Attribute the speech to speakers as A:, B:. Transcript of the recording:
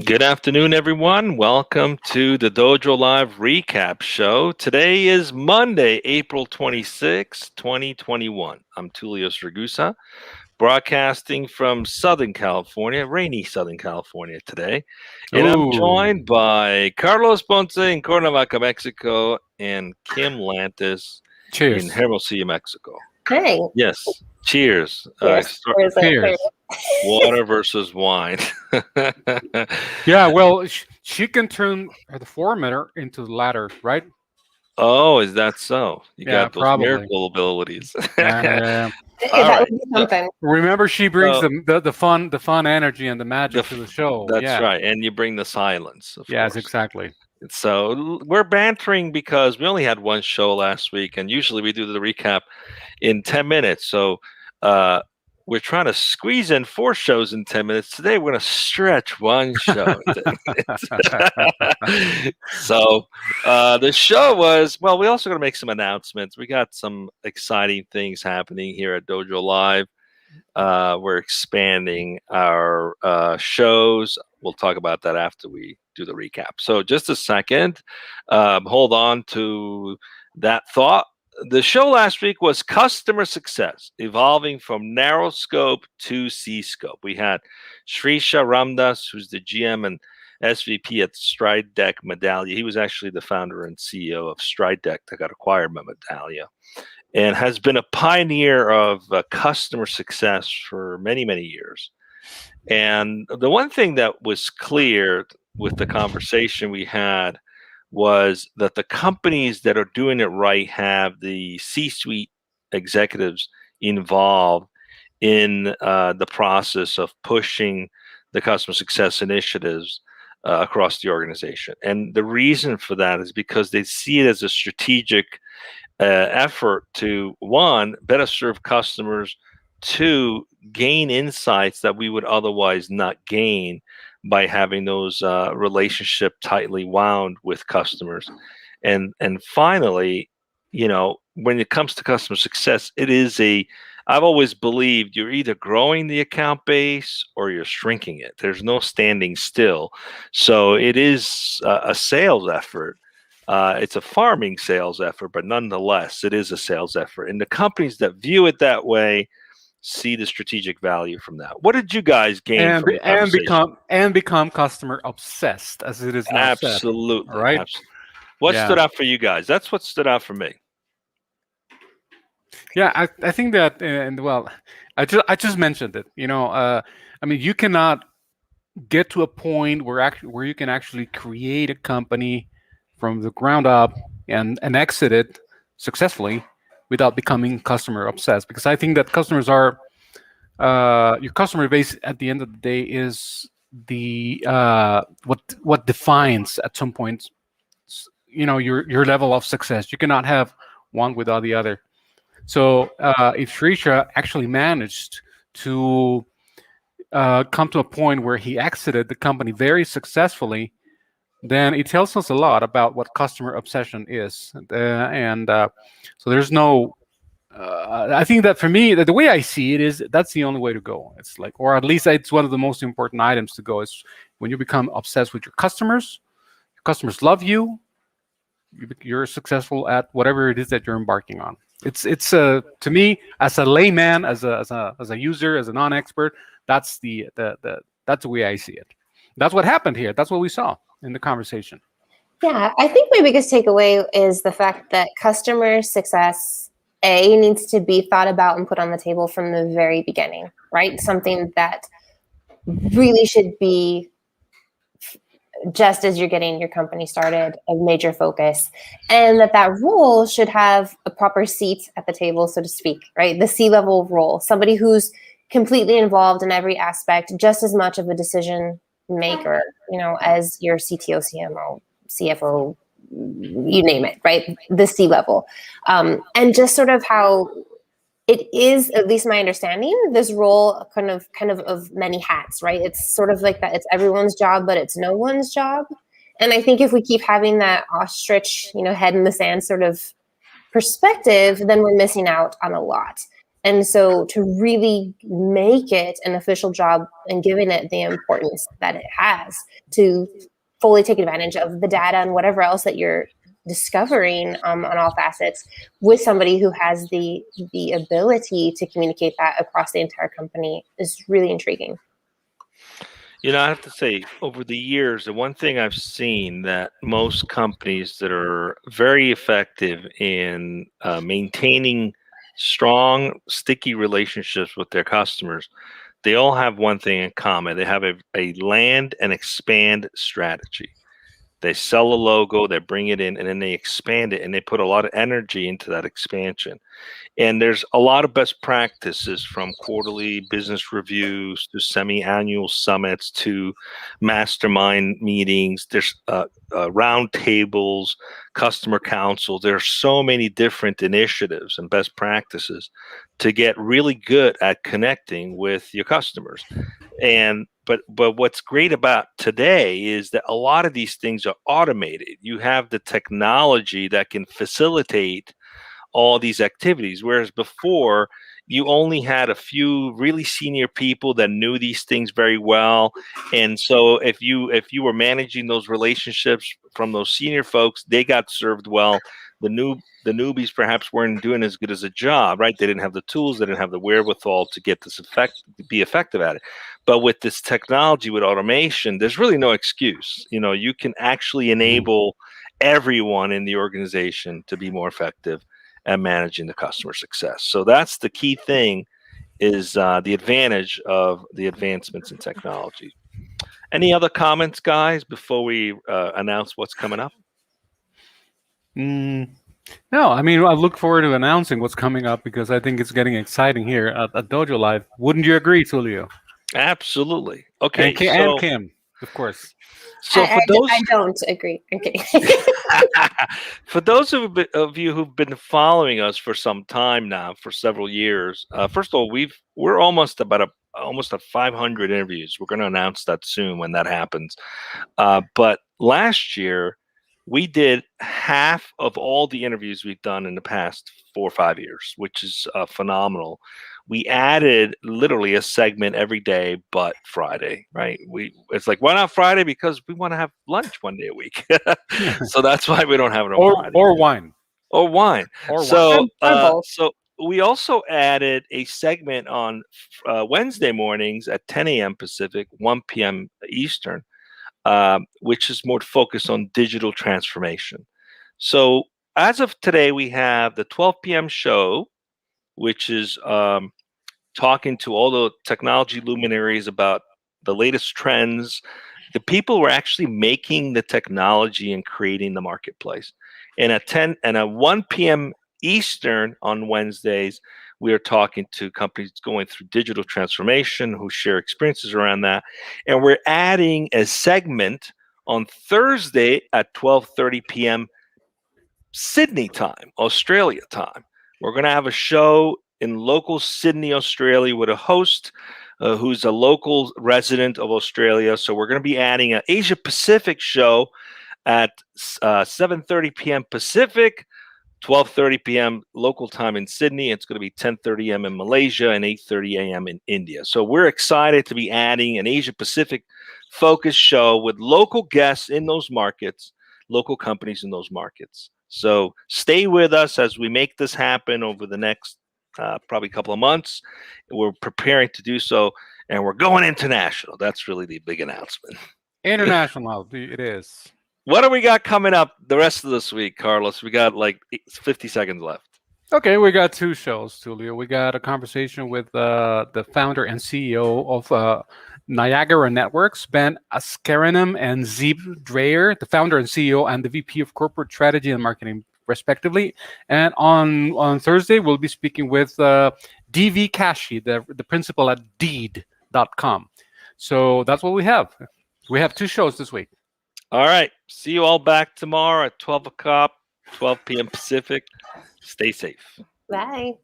A: Good afternoon, everyone. Welcome to the Dojo Live recap show. Today is Monday, April 26, 2021. I'm Tulio Ragusa, broadcasting from Southern California, rainy Southern California today. And I'm
B: Oh,
A: joined by Carlos Ponce in Cuernavaca, Mexico, and Kim Lantis in
B: cheers.
A: Hermosillo, Mexico.
C: Hey,
A: Yes, cheers.
C: cheers. Where's it?
B: Cheers.
A: Water versus wine.
B: Yeah, well, she can turn the former into the latter, right?
A: Oh, is that so? You
B: Yeah,
A: got those
B: probably.
A: miracle abilities.
B: Yeah, yeah, yeah.
A: All
C: That
A: right.
C: would be something.
B: Remember, she brings
A: So
B: the fun energy and the
A: the
B: magic to the
A: f-
B: show.
A: that's
B: Yeah.
A: right, and you bring the silence, of
B: Yes,
A: course.
B: exactly.
A: So we're bantering because we only had one show last week, and usually we do the recap in 10 minutes. So uh, we're trying to squeeze in 4 shows in 10 minutes. Today we're going to stretch one show in 10 minutes. So the show was, well, we also going to make some announcements. We got some exciting things happening here at Dojo Live. We're expanding our shows. We'll talk about that after we do the recap. So, just a second. Hold on to that thought. The show last week was customer success, evolving from narrow scope to C scope. We had Srisha Ramdas, who's the GM and SVP at Stride Deck Medallia. He was actually the founder and CEO of Stride Deck that got acquired by Medallia, and has been a pioneer of customer success for many, many years. And the one thing that was clear with the conversation we had was that the companies that are doing it right have the C suite executives involved in the process of pushing the customer success initiatives across the organization. And the reason for that is because they see it as a strategic effort to, one, better serve customers, two, gain insights that we would otherwise not gain by having those relationship tightly wound with customers, and finally, when it comes to customer success, it is a, I've always believed you're either growing the account base or you're shrinking it. There's no standing still. So it is a sales effort. It's a farming sales effort, but nonetheless, it is a sales effort. And the companies that view it that way see the strategic value from that. What did you guys gain
B: And
A: from the
B: and
A: conversation?
B: become customer obsessed, as it is now said. All
A: Absolutely,
B: right.
A: absolutely. What
B: Yeah.
A: stood out for you guys? That's what stood out for me.
B: Yeah, I think that, and well, I just mentioned it. I mean, you cannot get to a point where you can actually create a company from the ground up and exit it successfully without becoming customer obsessed, because I think that customers are your customer base at the end of the day is the what defines at some point your level of success. You cannot have one without the other. So if Shrisha actually managed to come to a point where he exited the company very successfully, then it tells us a lot about what customer obsession is. And so there's no. I think that for me, the way I see it is that's the only way to go. It's like, or at least it's one of the most important items to go. Is when you become obsessed with your customers. Your customers love you. You're successful at whatever it is that you're embarking on. It's to me, as a layman, as a user, as a non-expert, that's that's the way I see it. That's what happened here. That's what we saw in the conversation.
C: Yeah, I think my biggest takeaway is the fact that customer success, A, needs to be thought about and put on the table from the very beginning, right? Something that really should be, just as you're getting your company started, a major focus, and that role should have a proper seat at the table, so to speak, right? The C-level role, somebody who's completely involved in every aspect, just as much of a decision maker, as your CTO, CMO, CFO, you name it, right? The C-level. And just sort of how it is, at least my understanding, this role kind of many hats, right? It's sort of like that. It's everyone's job, but it's no one's job. And I think if we keep having that ostrich, head in the sand sort of perspective, then we're missing out on a lot. And so to really make it an official job and giving it the importance that it has to fully take advantage of the data and whatever else that you're discovering on all facets with somebody who has the ability to communicate that across the entire company is really intriguing.
A: You know, I have to say, over the years, the one thing I've seen that most companies that are very effective in maintaining strong, sticky relationships with their customers, they all have one thing in common. They have a land and expand strategy. They sell a logo, they bring it in, and then they expand it, and they put a lot of energy into that expansion. And there's a lot of best practices, from quarterly business reviews to semi-annual summits to mastermind meetings. There's round tables, customer council. There's so many different initiatives and best practices to get really good at connecting with your customers. And but what's great about today is that a lot of these things are automated. You have the technology that can facilitate all these activities, whereas before you only had a few really senior people that knew these things very well. And so if you were managing those relationships from those senior folks, they got served well. The newbies perhaps weren't doing as good as a job, right? They didn't have the tools, they didn't have the wherewithal to get this be effective at it. But with this technology, with automation, there's really no excuse. You know, you can actually enable everyone in the organization to be more effective at managing the customer success. So that's the key thing, is the advantage of the advancements in technology. Any other comments, guys, before we announce what's coming up?
B: No, I mean, I look forward to announcing what's coming up because I think it's getting exciting here at DojoLIVE. Wouldn't you agree, Tulio?
A: Absolutely. Okay.
B: And Kim, of course.
A: So
C: I don't agree. Okay.
A: For those of you who've been following us for some time now, for several years, first of all, we're almost at 500 interviews. We're going to announce that soon when that happens. But last year, we did half of all the interviews we've done in the past 4 or 5 years, which is phenomenal. We added literally a segment every day but Friday, right? It's like, why not Friday? Because we want to have lunch one day a week. So that's why we don't have it on Friday.
B: Or wine.
A: Or wine.
B: Or
A: so,
C: wine.
A: So we also added a segment on Wednesday mornings at 10 a.m. Pacific, 1 p.m. Eastern, which is more focused on digital transformation. So as of today, we have the 12 p.m. show, which is talking to all the technology luminaries about the latest trends, the people who are actually making the technology and creating the marketplace. And at 1 p.m. Eastern on Wednesdays, we are talking to companies going through digital transformation who share experiences around that. And we're adding a segment on Thursday at 12:30 p.m. Sydney time, Australia time. We're going to have a show in local Sydney, Australia, with a host who's a local resident of Australia. So we're going to be adding an Asia Pacific show at 7:30 p.m. Pacific, 12:30 p.m. local time in Sydney. It's going to be 10:30 a.m. in Malaysia and 8:30 a.m. in India. So we're excited to be adding an Asia Pacific focused show with local guests in those markets, local companies in those markets. So stay with us as we make this happen over the next probably couple of months. We're preparing to do so, and we're going international. That's really the big announcement.
B: International, it is.
A: What do we got coming up the rest of this week, Carlos? We got like 50 seconds left.
B: Okay, we got 2 shows, Tulio. We got a conversation with the founder and CEO of Niagara Networks, Ben Askarinam, and Zeeb Dreyer, the founder and CEO and the VP of Corporate Strategy and Marketing, respectively. And on Thursday, we'll be speaking with DV Kashi, the principal at Deed.com. So that's what we have. We have 2 shows this week.
A: All right. See you all back tomorrow at 12 o'clock, 12 p.m. Pacific. Stay safe.
C: Bye.